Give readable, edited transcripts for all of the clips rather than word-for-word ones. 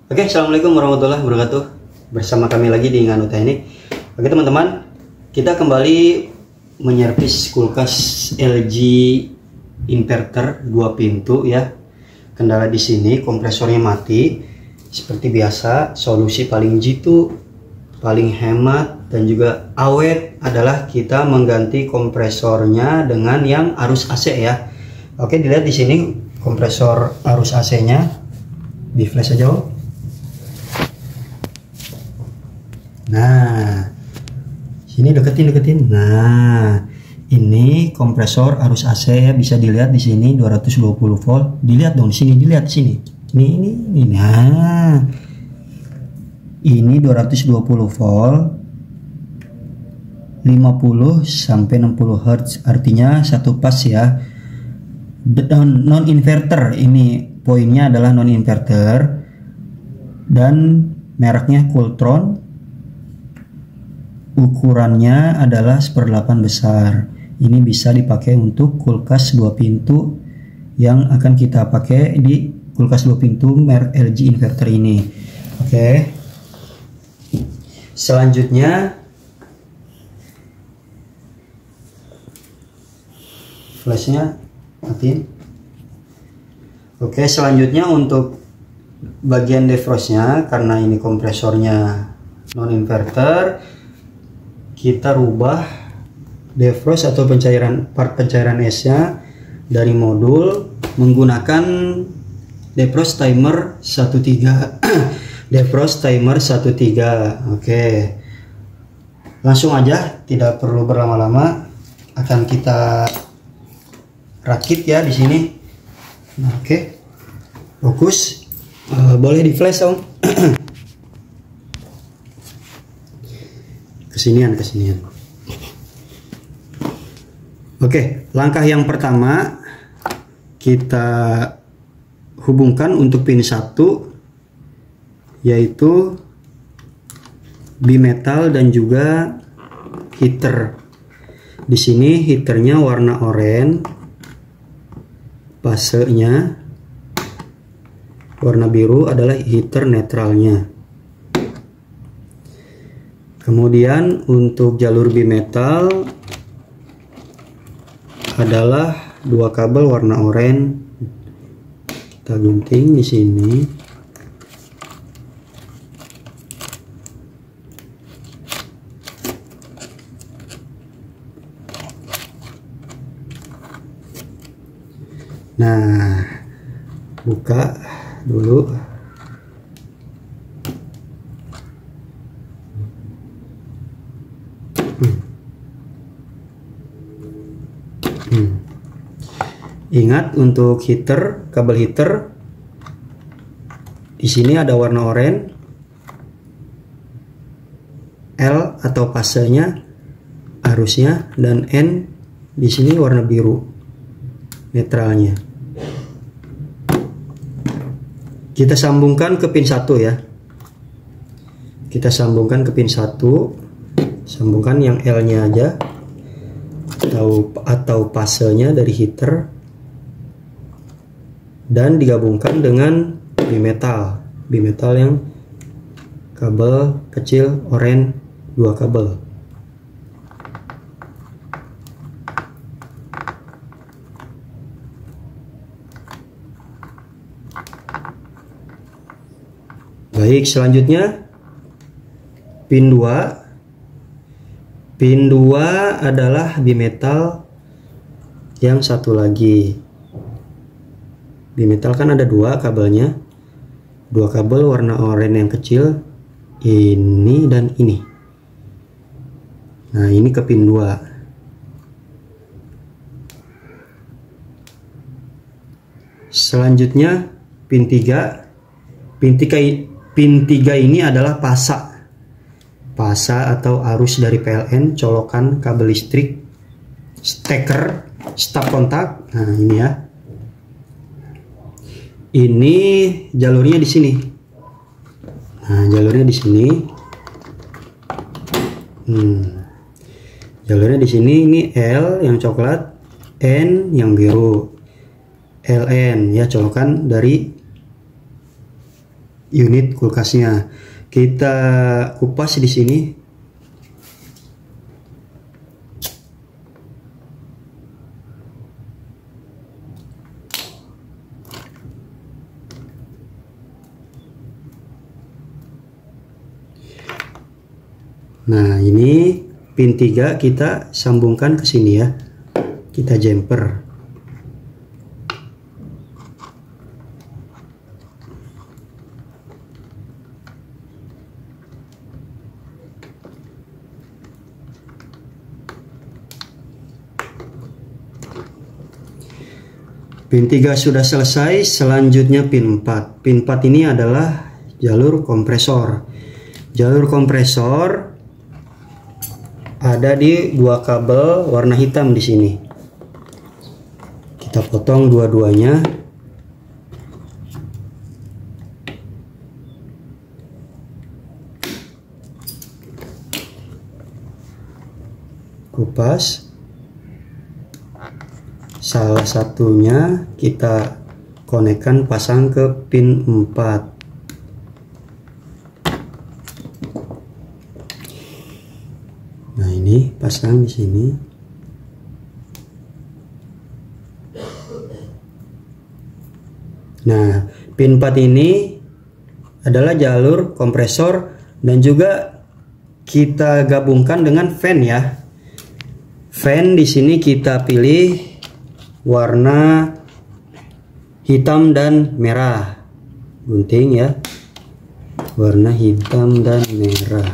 Oke, assalamualaikum warahmatullahi wabarakatuh. Bersama kami lagi di Nganu Teknik. Oke teman-teman, kita kembali menyervis kulkas LG inverter 2 pintu ya. Kendala di sini kompresornya mati. Seperti biasa, solusi paling jitu, paling hemat dan juga awet adalah kita mengganti kompresornya dengan yang arus AC ya. Oke, dilihat di sini kompresor arus AC-nya. Di flash aja. Nah, sini deketin. Nah, ini kompresor arus AC ya, bisa dilihat di sini 220 volt. Dilihat dong di sini, dilihat di sini. Ini. Nah, ini 220 volt. 50 sampai 60 Hz, artinya satu pas ya. Non inverter, ini poinnya adalah non inverter dan mereknya Cooltron. Ukurannya adalah 1/8 besar. Ini bisa dipakai untuk kulkas 2 pintu yang akan kita pakai di kulkas 2 pintu merek LG inverter ini. Oke. Selanjutnya flashnya matiin. Oke, selanjutnya untuk bagian defrostnya, karena ini kompresornya non inverter, kita rubah defrost atau part pencairan esnya dari modul menggunakan defrost timer 13. Defrost timer 13. Oke, langsung aja, tidak perlu berlama-lama, akan kita rakit ya di sini. Nah, oke, fokus. Boleh di flash dong. kesinian. Oke, langkah yang pertama kita hubungkan untuk pin 1, yaitu bimetal dan juga heater. Di sini heaternya warna oranye, pasenya warna biru adalah heater netralnya. Kemudian untuk jalur bimetal adalah 2 kabel warna oranye. Kita gunting di sini. Nah, buka dulu. Ingat untuk heater, kabel heater di sini ada warna oranye, L atau fasenya, arusnya, dan N di sini warna biru netralnya. Kita sambungkan ke pin 1 ya. Kita sambungkan ke pin 1, sambungkan yang L-nya aja atau fasenya dari heater, dan digabungkan dengan bimetal yang kabel kecil oranye, 2 kabel. Baik, selanjutnya pin 2. Pin 2 adalah bimetal yang satu lagi. Bimetal kan ada 2 kabelnya, 2 kabel warna oranye yang kecil, ini dan ini. Nah, ini ke pin 2. Selanjutnya pin 3. Pin 3 ini adalah pasa atau arus dari PLN, colokan kabel listrik, steker, stop kontak. Nah, ini ya. Ini jalurnya di sini. Nah, jalurnya di sini. Jalurnya di sini. Ini L yang coklat, N yang biru. LN ya, colokan dari unit kulkasnya. Kita kupas di sini. Nah, ini pin 3 kita sambungkan ke sini ya. Kita jumper. Pin 3 sudah selesai, selanjutnya pin 4. Pin 4 ini adalah jalur kompresor. Jalur kompresor ada di 2 kabel warna hitam di sini. Kita potong dua-duanya. Kupas. Salah satunya kita konekkan, pasang ke pin 4. Nah, ini pasang di sini. Nah, pin 4 ini adalah jalur kompresor dan juga kita gabungkan dengan fan ya. Fan di sini kita pilih warna hitam dan merah. Gunting ya. Warna hitam dan merah.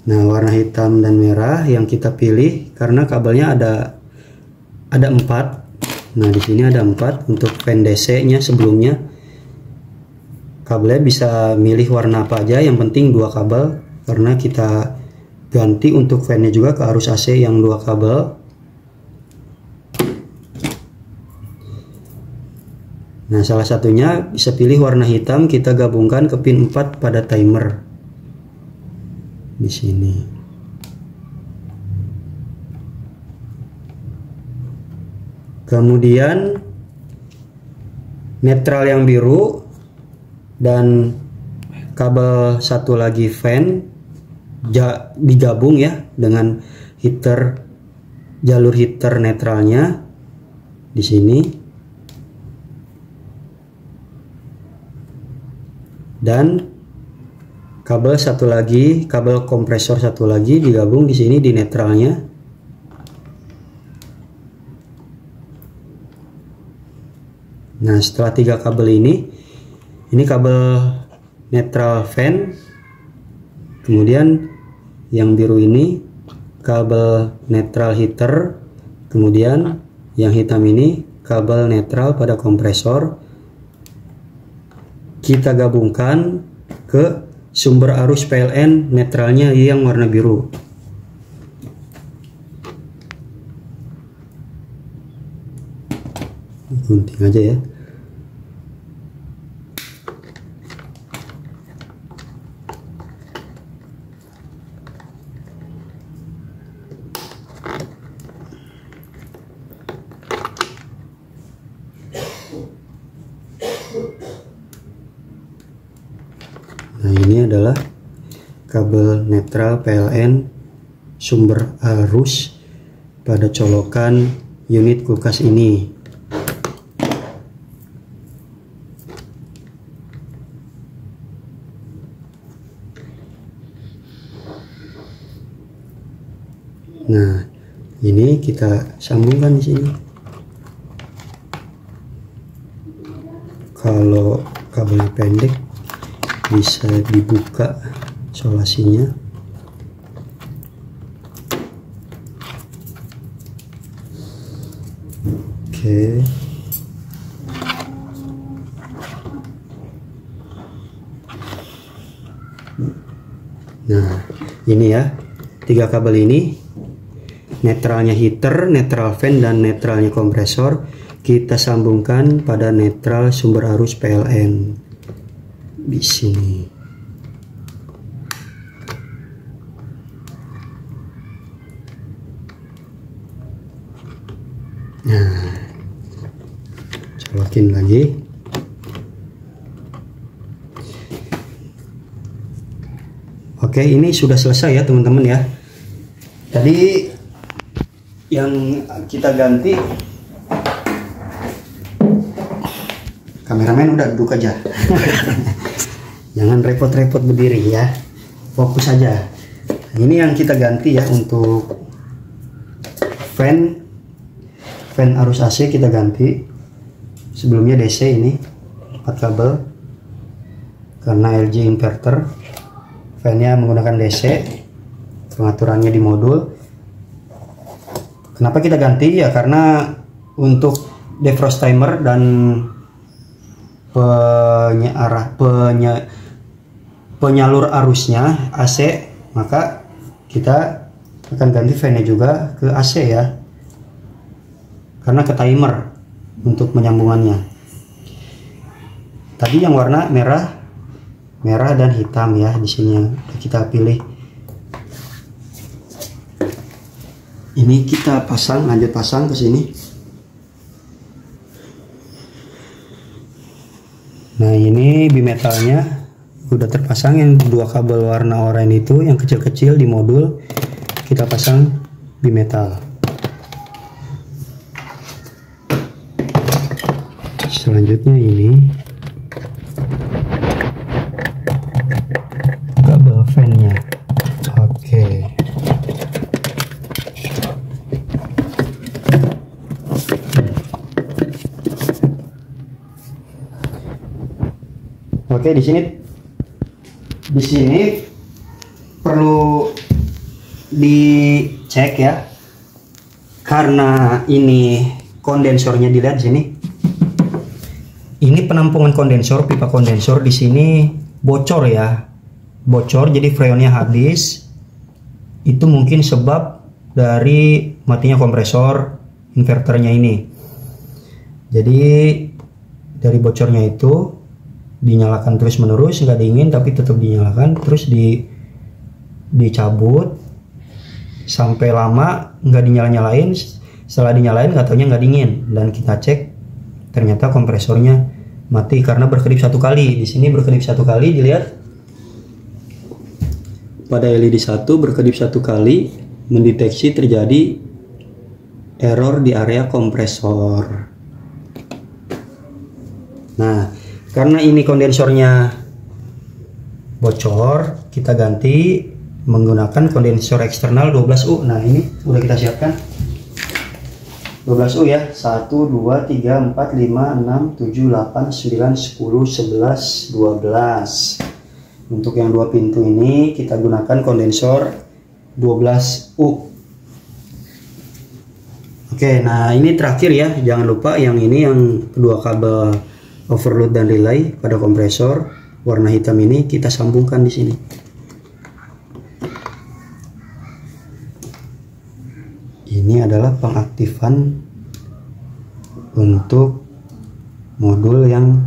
Nah, warna hitam dan merah yang kita pilih karena kabelnya ada 4. Nah, di sini ada 4 untuk fan DC-nya sebelumnya. Kabelnya bisa milih warna apa aja, yang penting 2 kabel karena kita ganti untuk fan-nya juga ke arus AC yang 2 kabel. Nah, salah satunya bisa pilih warna hitam, kita gabungkan ke pin 4 pada timer. Di sini. Kemudian netral yang biru dan kabel satu lagi fan digabung ya dengan heater, jalur heater netralnya di sini. Dan kabel satu lagi, kabel kompresor satu lagi digabung di sini di netralnya. Nah, setelah 3 kabel ini kabel netral fan. Kemudian yang biru ini kabel netral heater. Kemudian yang hitam ini kabel netral pada kompresor. Kita gabungkan ke sumber arus PLN netralnya yang warna biru. Gunting aja ya. Nah, ini adalah kabel netral PLN sumber arus pada colokan unit kulkas ini. Nah, ini kita sambungkan di sini. Kalau kabelnya pendek bisa dibuka solasinya. Oke. Nah, ini ya, 3 kabel ini, netralnya heater, netral fan, dan netralnya kompresor, kita sambungkan pada netral sumber arus PLN di sini. Nah, colokin lagi. Oke, ini sudah selesai ya teman-teman ya. Tadi yang kita ganti, kameramen udah duduk aja. Jangan repot-repot berdiri ya, fokus aja. Nah, ini yang kita ganti ya untuk fan arus AC kita ganti. Sebelumnya DC ini 4 kabel karena LG inverter. Fan-nya menggunakan DC, pengaturannya di modul. Kenapa kita ganti ya, karena untuk defrost timer dan penyalur arusnya AC, maka kita akan ganti fan-nya juga ke AC ya, karena ke timer untuk menyambungannya. Tadi yang warna merah dan hitam ya, di sini yang kita pilih. Ini kita pasang, lanjut pasang ke sini. Nah, ini bimetalnya udah terpasang, yang 2 kabel warna oranye itu yang kecil-kecil di modul kita pasang bimetal. Selanjutnya ini kabel fan-nya. Oke. Oke, di sini perlu dicek ya, karena ini kondensornya dilihat sini. Ini penampungan kondensor, pipa kondensor di sini bocor ya, bocor. Jadi freonnya habis. Itu mungkin sebab dari matinya kompresor inverternya ini. Jadi dari bocornya itu dinyalakan terus menerus, nggak dingin tapi tetap dinyalakan, terus dicabut sampai lama nggak dinyalain. Setelah dinyalain nggak taunya nggak dingin, dan kita cek ternyata kompresornya mati karena berkedip 1 kali. Di sini berkedip 1 kali, dilihat pada LED 1 berkedip 1 kali, mendeteksi terjadi error di area kompresor. Nah, karena ini kondensornya bocor, kita ganti menggunakan kondensor eksternal 12U. Nah, ini udah kita siapkan 12U ya. 1, 2, 3, 4, 5, 6, 7, 8, 9, 10, 11, 12. Untuk yang 2 pintu ini kita gunakan kondensor 12U. Oke, nah ini terakhir ya. Jangan lupa yang ini, yang kedua kabel overload dan relay pada kompresor warna hitam ini kita sambungkan di sini. Ini adalah pengaktifan untuk modul yang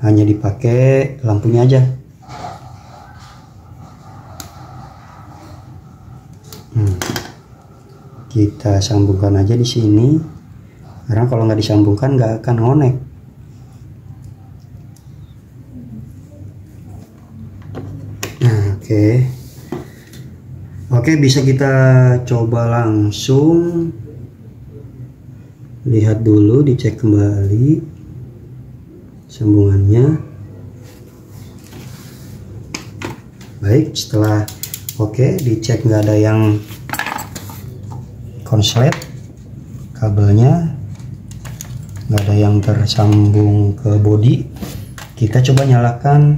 hanya dipakai lampunya aja. Kita sambungkan aja di sini. Karena kalau nggak disambungkan nggak akan ngonek. Nah, oke, bisa kita coba langsung. Lihat dulu, dicek kembali sambungannya. Baik, setelah oke, dicek nggak ada yang konslet kabelnya, nggak ada yang tersambung ke bodi. Kita coba nyalakan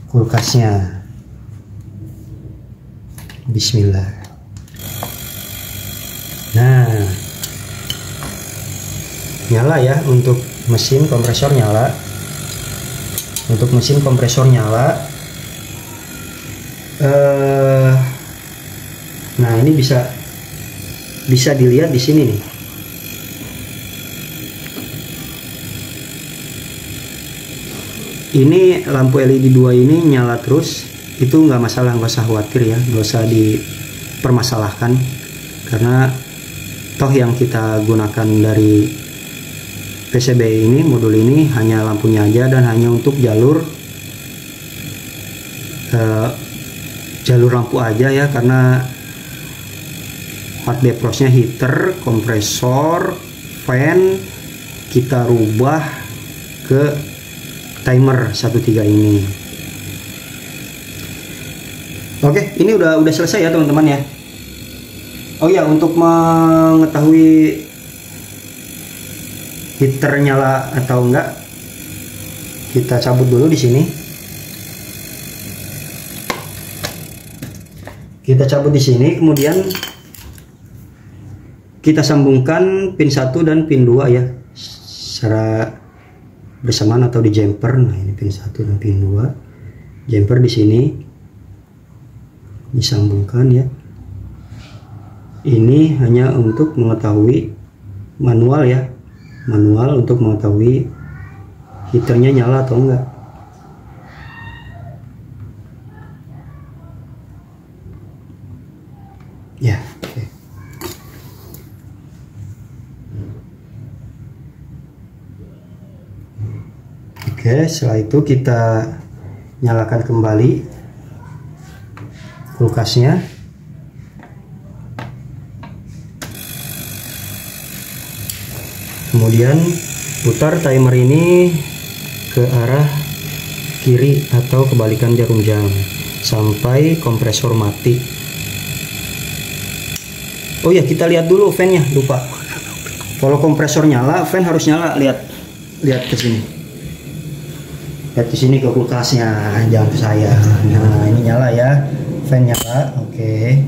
kulkasnya. Bismillah. Nah, nyala ya, untuk mesin kompresor nyala. Untuk mesin kompresor nyala. Nah, ini bisa dilihat di sini nih. Ini lampu LED 2 ini nyala terus, itu nggak masalah, nggak usah khawatir ya, nggak usah dipermasalahkan, karena toh yang kita gunakan dari PCB ini, modul ini hanya lampunya aja dan hanya untuk jalur lampu aja ya, karena part deprosnya heater, kompresor, fan kita rubah ke timer 13 ini. Oke, ini udah selesai ya teman-teman ya. Oh ya, untuk mengetahui heater nyala atau enggak, kita cabut dulu di sini. Kita cabut di sini, kemudian kita sambungkan pin 1 dan pin 2 ya, secara bersamaan atau di jumper. Nah, ini pin 1 dan pin 2. Jumper di sini disambungkan ya. Ini hanya untuk mengetahui manual ya, manual untuk mengetahui heaternya nyala atau enggak. Ya, oke. Oke, setelah itu kita nyalakan kembali kulkasnya. Kemudian putar timer ini ke arah kiri atau kebalikan jarum jam sampai kompresor mati. Oh ya, kita lihat dulu fan-nya, lupa. Kalau kompresor nyala, fan harus nyala. Lihat ke sini. Lihat ke sini ke kulkasnya, jangan ke saya. Nah, ini nyala ya. Fan nyala, oke.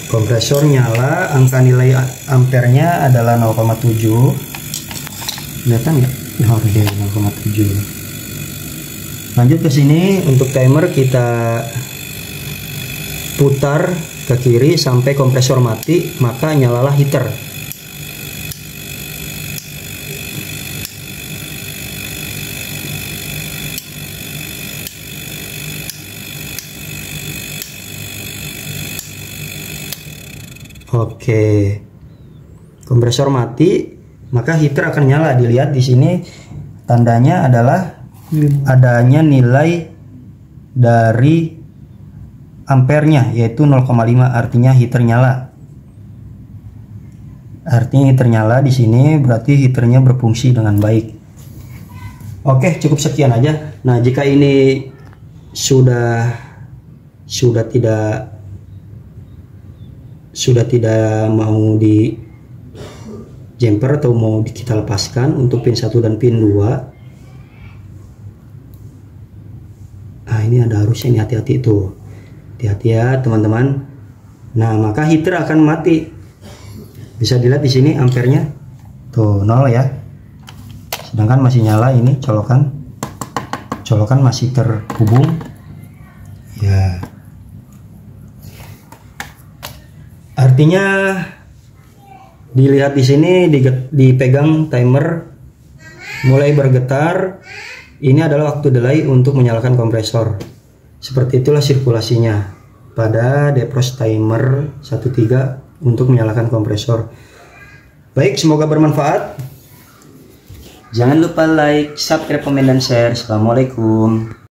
Kompresor nyala, angka nilai ampernya adalah 0,7. Kelihatan nggak? Nah, oke, 0,7. Lanjut ke sini, untuk timer kita putar ke kiri sampai kompresor mati, maka nyalalah heater. Oke, kompresor mati, maka heater akan nyala. Dilihat di sini tandanya adalah adanya nilai dari ampernya, yaitu 0,5, artinya heater nyala. Artinya heater nyala di sini berarti heaternya berfungsi dengan baik. Oke, cukup sekian aja. Nah, jika ini sudah tidak mau di jumper atau mau kita lepaskan untuk pin 1 dan pin 2. Nah, ini ada arusnya, ini hati-hati tuh. Hati-hati ya teman-teman. Nah, maka heater akan mati. Bisa dilihat di sini ampernya tuh 0 ya. Sedangkan masih nyala ini colokan. Colokan masih terhubung. Ya. Artinya dilihat di sini dipegang timer mulai bergetar. Ini adalah waktu delay untuk menyalakan kompresor. Seperti itulah sirkulasinya pada defrost timer 13 untuk menyalakan kompresor. Baik, semoga bermanfaat. Jangan lupa like, subscribe, komen, dan share. Assalamualaikum.